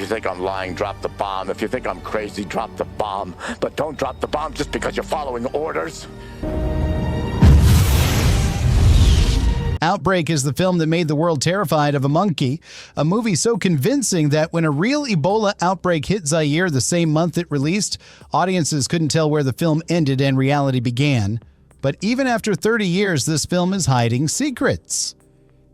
If you think I'm lying, drop the bomb. If you think I'm crazy, drop the bomb. But don't drop the bomb just because you're following orders. Outbreak is the film that made the world terrified of a monkey, a movie so convincing that when a real Ebola outbreak hit Zaire the same month it released, audiences couldn't tell where the film ended and reality began. But even after 30 years, this film is hiding secrets.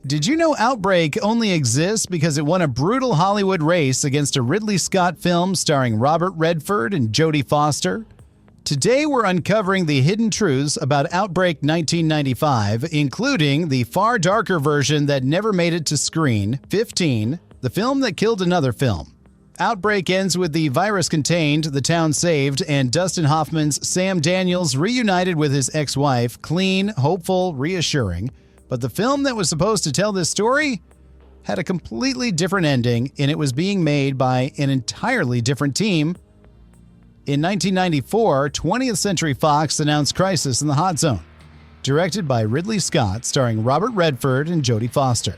Did you know Outbreak only exists because it won a brutal Hollywood race against a Ridley Scott film starring Robert Redford and Jodie Foster? Today we're uncovering the hidden truths about Outbreak 1995, including the far darker version that never made it to screen, 15, the film that killed another film. Outbreak ends with the virus contained, the town saved, and Dustin Hoffman's Sam Daniels reunited with his ex-wife, clean, hopeful, reassuring. But the film that was supposed to tell this story had a completely different ending, and it was being made by an entirely different team. In 1994, 20th Century Fox announced Crisis in the Hot Zone, directed by Ridley Scott, starring Robert Redford and Jodie Foster.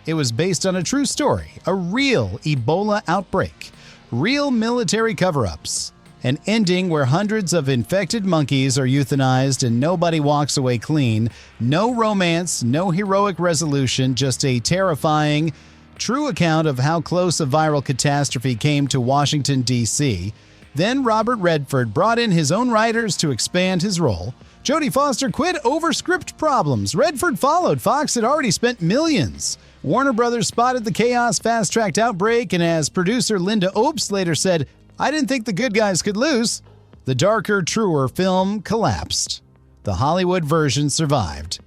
It was based on a true story, a real Ebola outbreak, real military cover-ups, an ending where hundreds of infected monkeys are euthanized and nobody walks away clean, no romance, no heroic resolution, just a terrifying, true account of how close a viral catastrophe came to Washington, D.C., Then Robert Redford brought in his own writers to expand his role. Jodie Foster quit over script problems. Redford followed. Fox had already spent millions. Warner Brothers spotted the chaos, fast-tracked Outbreak, and as producer Linda Obst later said, "I didn't think the good guys could lose." The darker, truer film collapsed. The Hollywood version survived.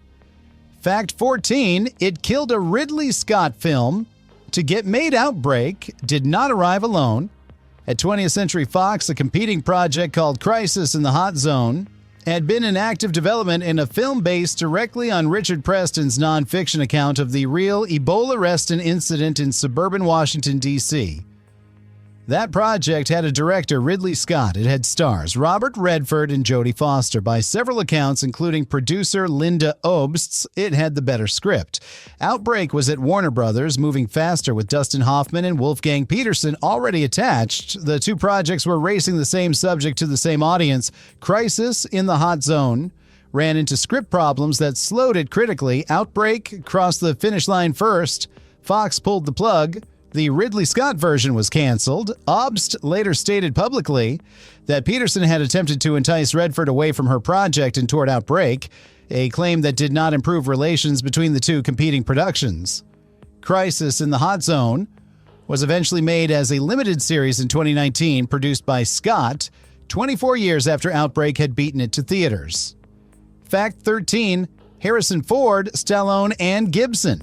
Fact 14, it killed a Ridley Scott film. To get made, Outbreak did not arrive alone. At 20th Century Fox, a competing project called Crisis in the Hot Zone had been in active development in a film based directly on Richard Preston's nonfiction account of the real Ebola arrestin incident in suburban Washington, D.C. That project had a director, Ridley Scott. It had stars Robert Redford and Jodie Foster. By several accounts, including producer Linda Obst's, it had the better script. Outbreak was at Warner Brothers, moving faster with Dustin Hoffman and Wolfgang Peterson already attached. The two projects were racing the same subject to the same audience. Crisis in the Hot Zone ran into script problems that slowed it critically. Outbreak crossed the finish line first. Fox pulled the plug. The Ridley Scott version was canceled. Obst later stated publicly that Peterson had attempted to entice Redford away from her project and toward Outbreak, a claim that did not improve relations between the two competing productions. Crisis in the Hot Zone was eventually made as a limited series in 2019, produced by Scott, 24 years after Outbreak had beaten it to theaters. Fact 13, Harrison Ford, Stallone, and Gibson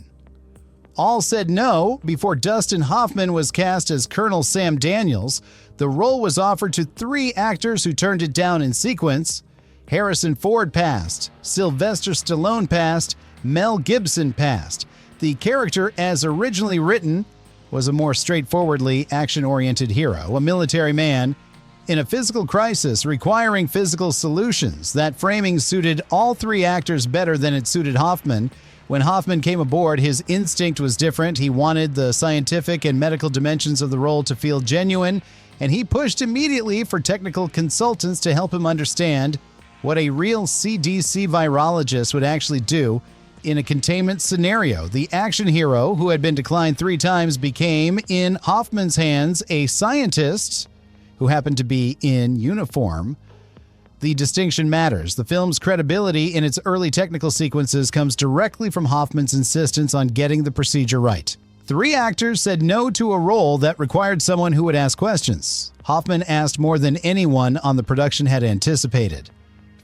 all said no before Dustin Hoffman was cast as Colonel Sam Daniels. The role was offered to 3 actors who turned it down in sequence. Harrison Ford passed, Sylvester Stallone passed, Mel Gibson passed. The character, as originally written, was a more straightforwardly action-oriented hero, a military man in a physical crisis requiring physical solutions. That framing suited all 3 actors better than it suited Hoffman. When Hoffman came aboard, his instinct was different. He wanted the scientific and medical dimensions of the role to feel genuine, and he pushed immediately for technical consultants to help him understand what a real CDC virologist would actually do in a containment scenario. The action hero, who had been declined 3 times, became, in Hoffman's hands, a scientist who happened to be in uniform. The distinction matters. The film's credibility in its early technical sequences comes directly from Hoffman's insistence on getting the procedure right. 3 actors said no to a role that required someone who would ask questions. Hoffman asked more than anyone on the production had anticipated.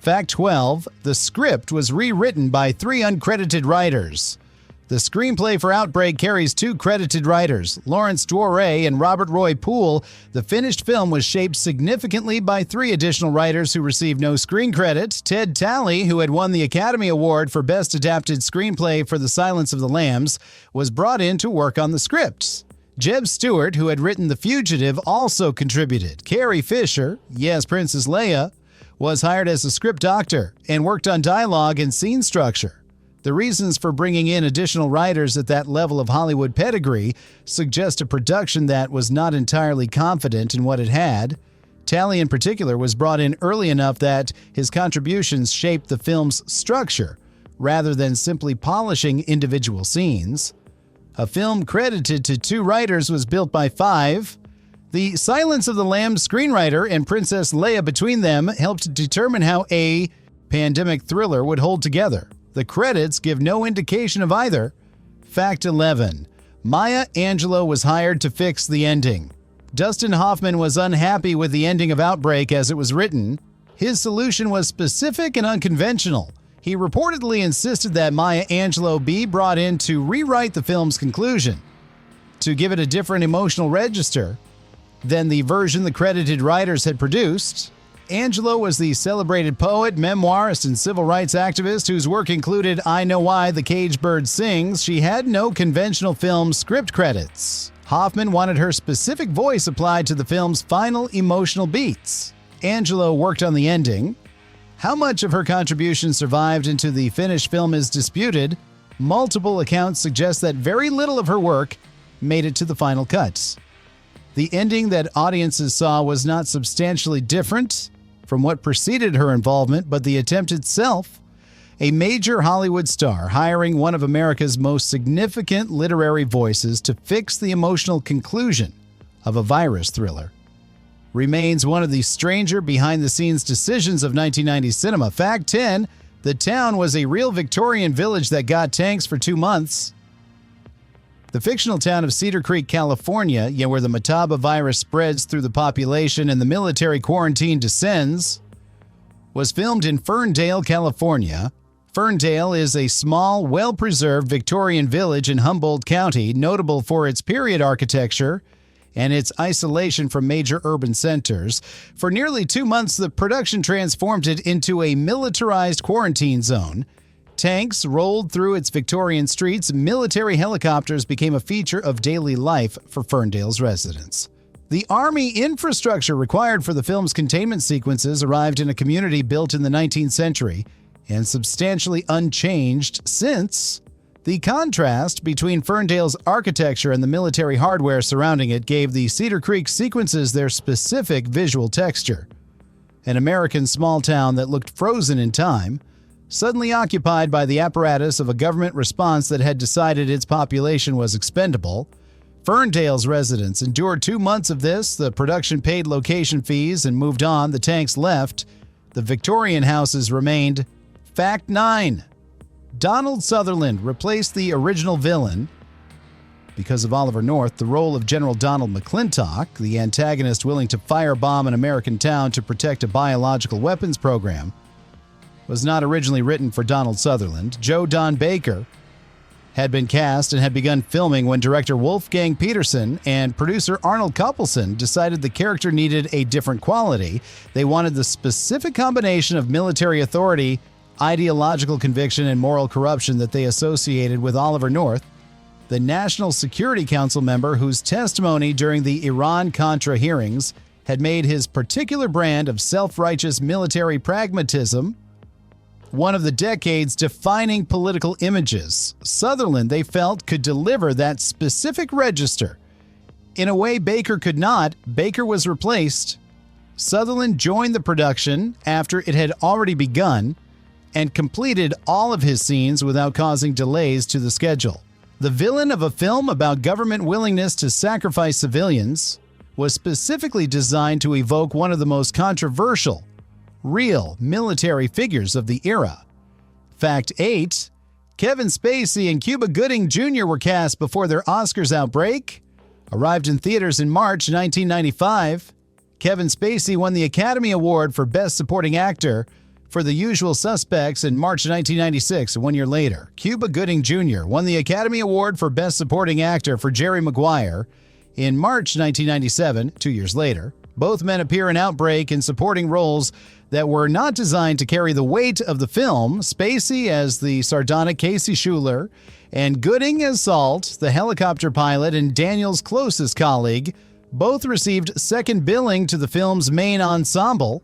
Fact 12, the script was rewritten by 3 uncredited writers. The screenplay for Outbreak carries 2 credited writers, Lawrence Dworet and Robert Roy Poole. The finished film was shaped significantly by 3 additional writers who received no screen credit. Ted Talley, who had won the Academy Award for Best Adapted Screenplay for The Silence of the Lambs, was brought in to work on the scripts. Jeb Stewart, who had written The Fugitive, also contributed. Carrie Fisher, yes, Princess Leia, was hired as a script doctor and worked on dialogue and scene structure. The reasons for bringing in additional writers at that level of Hollywood pedigree suggest a production that was not entirely confident in what it had. Talley, in particular, was brought in early enough that his contributions shaped the film's structure, rather than simply polishing individual scenes. A film credited to 2 writers was built by 5. The Silence of the Lambs screenwriter and Princess Leia between them helped determine how a pandemic thriller would hold together. The credits give no indication of either. Fact 11. Maya Angelou was hired to fix the ending. Dustin Hoffman was unhappy with the ending of Outbreak as it was written. His solution was specific and unconventional. He reportedly insisted that Maya Angelou be brought in to rewrite the film's conclusion, to give it a different emotional register than the version the credited writers had produced. Angelou was the celebrated poet, memoirist, and civil rights activist whose work included I Know Why the Caged Bird Sings. She had no conventional film script credits. Hoffman wanted her specific voice applied to the film's final emotional beats. Angelou worked on the ending. How much of her contribution survived into the finished film is disputed. Multiple accounts suggest that very little of her work made it to the final cuts. The ending that audiences saw was not substantially different from what preceded her involvement, but the attempt itself, a major Hollywood star hiring one of America's most significant literary voices to fix the emotional conclusion of a virus thriller, remains one of the stranger behind-the-scenes decisions of 1990s cinema. Fact 10, the town was a real Victorian village that got tanks for 2 months. The fictional town of Cedar Creek, California, where the Mataba virus spreads through the population and the military quarantine descends, was filmed in Ferndale, California. Ferndale is a small, well-preserved Victorian village in Humboldt County, notable for its period architecture and its isolation from major urban centers. For nearly 2 months, the production transformed it into a militarized quarantine zone. Tanks rolled through its Victorian streets. Military helicopters became a feature of daily life for Ferndale's residents. The army infrastructure required for the film's containment sequences arrived in a community built in the 19th century and substantially unchanged since. The contrast between Ferndale's architecture and the military hardware surrounding it gave the Cedar Creek sequences their specific visual texture. An American small town that looked frozen in time, suddenly occupied by the apparatus of a government response that had decided its population was expendable. Ferndale's residents endured 2 months of this. The production paid location fees and moved on. The tanks left. The Victorian houses remained. Fact 9. Donald Sutherland replaced the original villain. Because of Oliver North, the role of General Donald McClintock, the antagonist willing to firebomb an American town to protect a biological weapons program, was not originally written for Donald Sutherland. Joe Don Baker had been cast and had begun filming when director Wolfgang Peterson and producer Arnold Coupleson decided the character needed a different quality. They wanted the specific combination of military authority, ideological conviction, and moral corruption that they associated with Oliver North, the National Security Council member whose testimony during the Iran-Contra hearings had made his particular brand of self-righteous military pragmatism one of the decade's defining political images. Sutherland, they felt, could deliver that specific register. In a way Baker could not. Baker was replaced. Sutherland joined the production after it had already begun and completed all of his scenes without causing delays to the schedule. The villain of a film about government willingness to sacrifice civilians was specifically designed to evoke one of the most controversial real military figures of the era. Fact 8. Kevin Spacey and Cuba Gooding Jr. were cast before their Oscars Outbreak. Arrived in theaters in March 1995. Kevin Spacey won the Academy Award for Best Supporting Actor for The Usual Suspects in March 1996, 1 year later. Cuba Gooding Jr. won the Academy Award for Best Supporting Actor for Jerry Maguire in March 1997, 2 years later. Both men appear in Outbreak in supporting roles that were not designed to carry the weight of the film. Spacey as the sardonic Casey Schuler, and Gooding as Salt, the helicopter pilot and Daniel's closest colleague. Both received second billing to the film's main ensemble.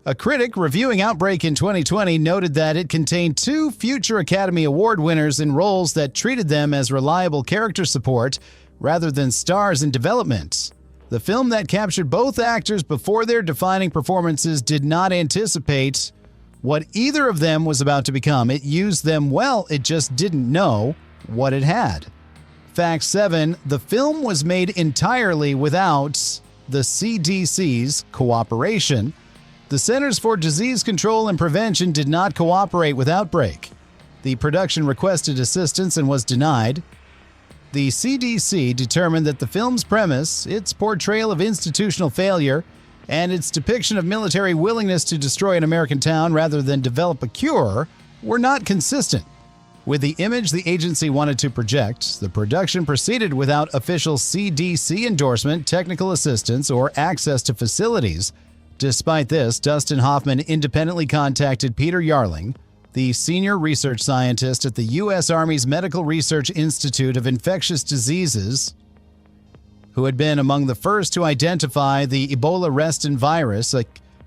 A critic reviewing Outbreak in 2020 noted that it contained 2 future Academy Award winners in roles that treated them as reliable character support rather than stars in development. The film that captured both actors before their defining performances did not anticipate what either of them was about to become. It used them well, it just didn't know what it had. Fact 7. The film was made entirely without the CDC's cooperation. The Centers for Disease Control and Prevention did not cooperate with Outbreak. The production requested assistance and was denied. The CDC determined that the film's premise, its portrayal of institutional failure, and its depiction of military willingness to destroy an American town rather than develop a cure were not consistent with the image the agency wanted to project. The production proceeded without official CDC endorsement, technical assistance, or access to facilities. Despite this, Dustin Hoffman independently contacted Peter Yarling, the senior research scientist at the U.S. Army's Medical Research Institute of Infectious Diseases, who had been among the first to identify the Ebola restin virus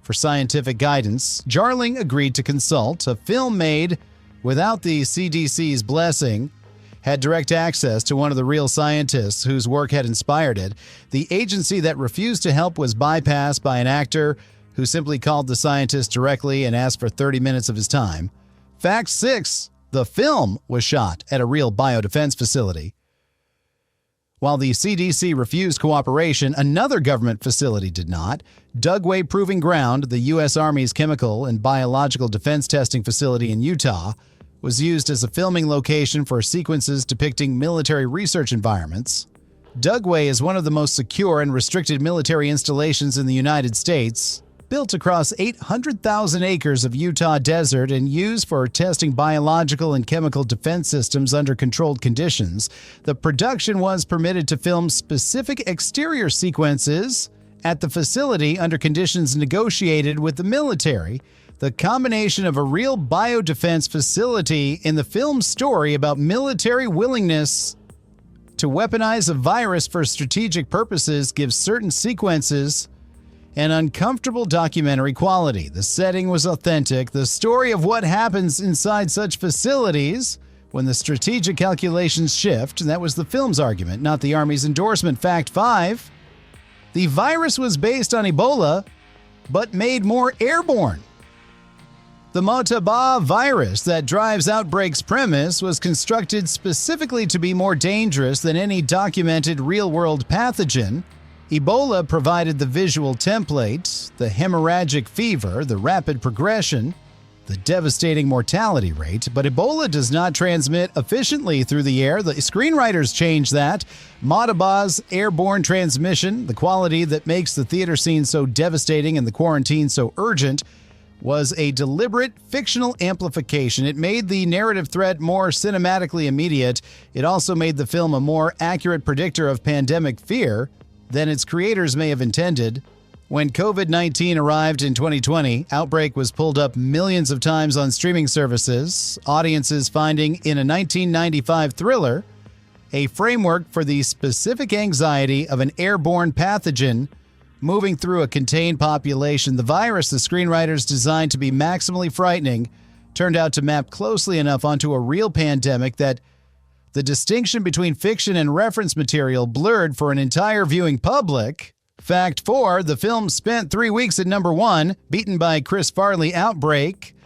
for scientific guidance. Yarling agreed to consult. A film made without the CDC's blessing had direct access to one of the real scientists whose work had inspired it. The agency that refused to help was bypassed by an actor who simply called the scientist directly and asked for 30 minutes of his time. Fact 6. The film was shot at a real biodefense facility. While the CDC refused cooperation, another government facility did not. Dugway Proving Ground, the U.S. Army's chemical and biological defense testing facility in Utah, was used as a filming location for sequences depicting military research environments. Dugway is one of the most secure and restricted military installations in the United States, built across 800,000 acres of Utah desert and used for testing biological and chemical defense systems under controlled conditions. The production was permitted to film specific exterior sequences at the facility under conditions negotiated with the military. The combination of a real biodefense facility in the film's story about military willingness to weaponize a virus for strategic purposes gives certain sequences an uncomfortable documentary quality. The setting was authentic. The story of what happens inside such facilities when the strategic calculations shift, and that was the film's argument, not the Army's endorsement. Fact 5. The virus was based on Ebola, but made more airborne. The Motaba virus that drives Outbreak's premise was constructed specifically to be more dangerous than any documented real-world pathogen. Ebola provided the visual template, the hemorrhagic fever, the rapid progression, the devastating mortality rate, but Ebola does not transmit efficiently through the air. The screenwriters changed that. Motaba's airborne transmission, the quality that makes the theater scene so devastating and the quarantine so urgent, was a deliberate fictional amplification. It made the narrative threat more cinematically immediate. It also made the film a more accurate predictor of pandemic fear than its creators may have intended. When COVID-19 arrived in 2020, Outbreak was pulled up millions of times on streaming services, audiences finding in a 1995 thriller a framework for the specific anxiety of an airborne pathogen moving through a contained population. The virus the screenwriters designed to be maximally frightening turned out to map closely enough onto a real pandemic that the distinction between fiction and reference material blurred for an entire viewing public. Fact 4. The film spent 3 weeks at number 1, beaten by Chris Farley. Outbreak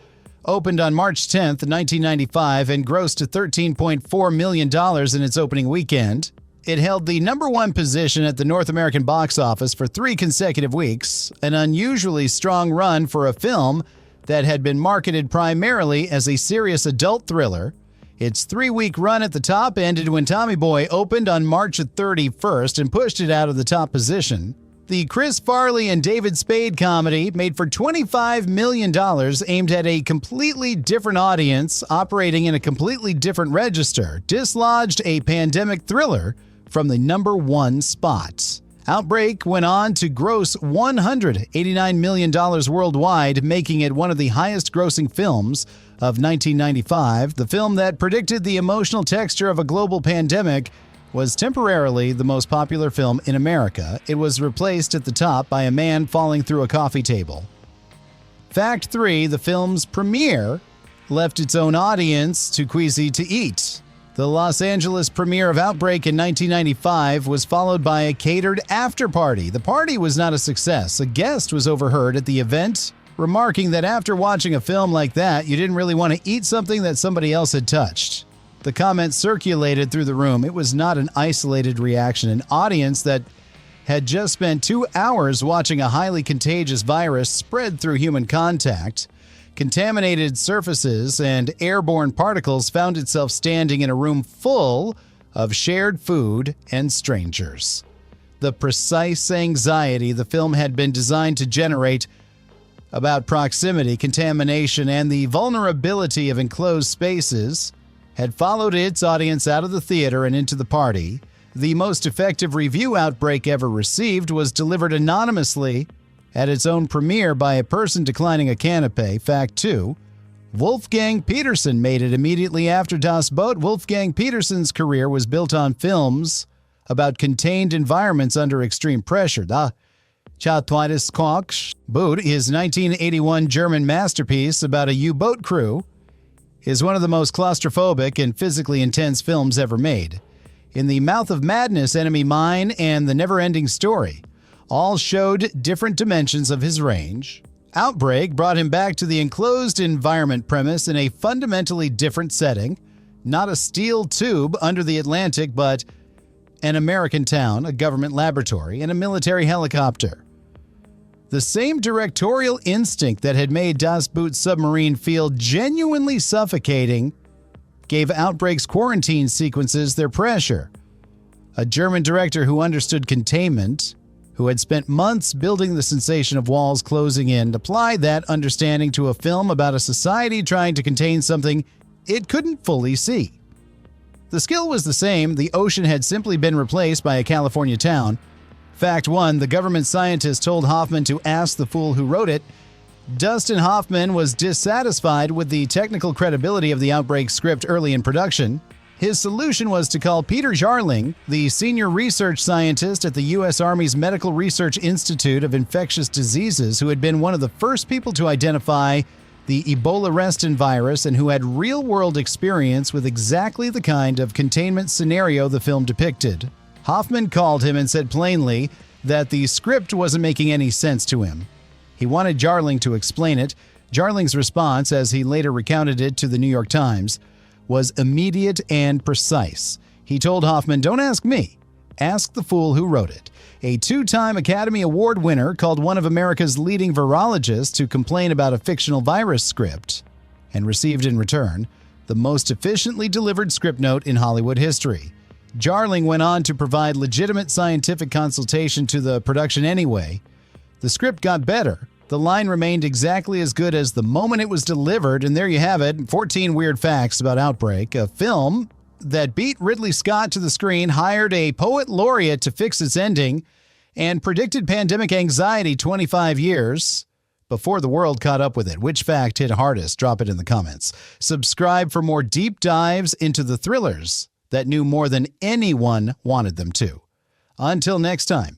opened on March 10th, 1995, and grossed to $13.4 million in its opening weekend. It held the number 1 position at the North American box office for 3 consecutive weeks, an unusually strong run for a film that had been marketed primarily as a serious adult thriller. Its 3-week run at the top ended when Tommy Boy opened on March 31st and pushed it out of the top position. The Chris Farley and David Spade comedy, made for $25 million, aimed at a completely different audience operating in a completely different register, dislodged a pandemic thriller from the number 1 spot. Outbreak went on to gross $189 million worldwide, making it one of the highest-grossing films of 1995. The film that predicted the emotional texture of a global pandemic was temporarily the most popular film in America. It was replaced at the top by A Man Falling Through a Coffee Table. Fact 3, the film's premiere left its own audience too queasy to eat. The Los Angeles premiere of Outbreak in 1995 was followed by a catered after-party. The party was not a success. A guest was overheard at the event, remarking that after watching a film like that, you didn't really want to eat something that somebody else had touched. The comment circulated through the room. It was not an isolated reaction. An audience that had just spent 2 hours watching a highly contagious virus spread through human contact, contaminated surfaces, and airborne particles found itself standing in a room full of shared food and strangers. The precise anxiety the film had been designed to generate about proximity, contamination, and the vulnerability of enclosed spaces had followed its audience out of the theater and into the party. The most effective review Outbreak ever received was delivered anonymously at its own premiere by a person declining a canapé. Fact 2, Wolfgang Petersen made it immediately after Das Boot. Wolfgang Petersen's career was built on films about contained environments under extreme pressure. Da Zweites Boot, his 1981 German masterpiece about a U-boat crew, is one of the most claustrophobic and physically intense films ever made. In The Mouth of Madness, Enemy Mine, and The Never-Ending Story all showed different dimensions of his range. Outbreak brought him back to the enclosed environment premise in a fundamentally different setting. Not a steel tube under the Atlantic, but an American town, a government laboratory, and a military helicopter. The same directorial instinct that had made Das Boot submarine feel genuinely suffocating gave Outbreak's quarantine sequences their pressure. A German director who understood containment, who had spent months building the sensation of walls closing in, applied that understanding to a film about a society trying to contain something it couldn't fully see. The skill was the same. The ocean had simply been replaced by a California town. Fact 1, the government scientist told Hoffman to ask the fool who wrote it. Dustin Hoffman was dissatisfied with the technical credibility of the Outbreak script early in production. His solution was to call Peter Jarling, the senior research scientist at the U.S. Army's Medical Research Institute of Infectious Diseases, who had been one of the first people to identify the Ebola-resistant virus and who had real-world experience with exactly the kind of containment scenario the film depicted. Hoffman called him and said plainly that the script wasn't making any sense to him. He wanted Jarling to explain it. Jarling's response, as he later recounted it to the New York Times, was immediate and precise. He told Hoffman, "Don't ask me. Ask the fool who wrote it." A 2-time Academy Award winner called one of America's leading virologists to complain about a fictional virus script and received in return the most efficiently delivered script note in Hollywood history. Jarling went on to provide legitimate scientific consultation to the production anyway. The script got better. The line remained exactly as good as the moment it was delivered, and there you have it, 14 weird facts about Outbreak, a film that beat Ridley Scott to the screen, hired a poet laureate to fix its ending, and predicted pandemic anxiety 25 years before the world caught up with it. Which fact hit hardest? Drop it in the comments. Subscribe for more deep dives into the thrillers that knew more than anyone wanted them to. Until next time.